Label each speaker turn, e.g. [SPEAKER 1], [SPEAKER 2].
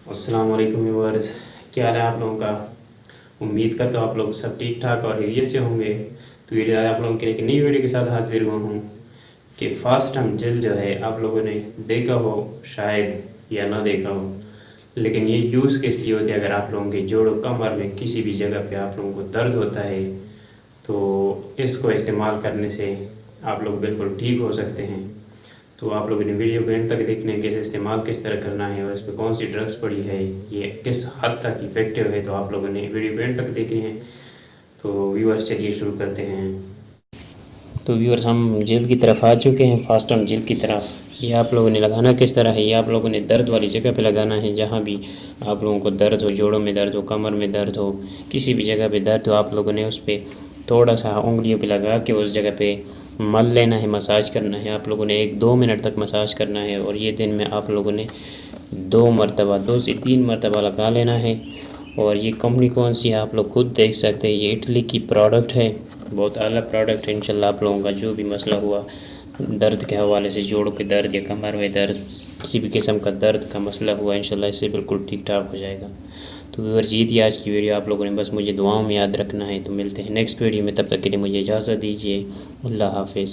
[SPEAKER 1] अस्सलाम वालेकुम व्यूअर्स, क्या हाल है आप लोगों का। उम्मीद करता हूँ आप लोग सब ठीक ठाक और खैरियत से होंगे। तो ये आप लोगों के लिए एक नई वीडियो के साथ हाजिर हुआ हूँ कि फास्ट टर्म जेल जो है आप लोगों ने देखा हो शायद या ना देखा हो, लेकिन ये यूज़ किस लिए होती है। अगर आप लोगों के जोड़ों कमर में किसी भी जगह पे आप लोगों को दर्द होता है तो इसको इस्तेमाल करने से आप लोग बिल्कुल ठीक हो सकते हैं। तो आप लोगों ने वीडियो को एंड तक देखने हैं, कैसे इस्तेमाल किस तरह करना है और इस पर कौन सी ड्रग्स पड़ी है, ये किस हद तक इफ़ेक्टिव है। तो आप लोगों ने वीडियो को एंड तक देखनी है। तो व्यूअर्स चलिए शुरू करते हैं। तो व्यूअर्स हम जेल की तरफ आ चुके हैं, फास्ट टर्म जेल की तरफ। ये आप लोगों ने लगाना किस तरह है, ये आप लोगों ने दर्द वाली जगह पे लगाना है। जहाँ भी आप लोगों को दर्द हो, जोड़ों में दर्द हो, कमर में दर्द हो, किसी भी जगह पे दर्द हो, आप लोगों ने उस पर थोड़ा सा उंगलियों पे लगा के उस जगह पे मल लेना है, मसाज करना है। आप लोगों ने 1-2 मिनट तक मसाज करना है और ये दिन में आप लोगों ने 2 मरतबा 2 से 3 मरतबा लगा लेना है। और ये कंपनी कौन सी है आप लोग खुद देख सकते हैं, ये इटली की प्रोडक्ट है, बहुत आला प्रोडक्ट है। इंशाल्लाह आप लोगों का जो भी मसला हुआ दर्द के हवाले से, जोड़ों के दर्द या कमर में दर्द, किसी भी किस्म का दर्द का मसला हुआ, इंशाल्लाह इससे बिल्कुल ठीक ठाक हो जाएगा। तो व्यूअर्स ये थी आज की वीडियो, आप लोगों ने बस मुझे दुआओं में याद रखना है। तो मिलते हैं नेक्स्ट वीडियो में, तब तक के लिए मुझे इजाज़त दीजिए। अल्लाह हाफिज़।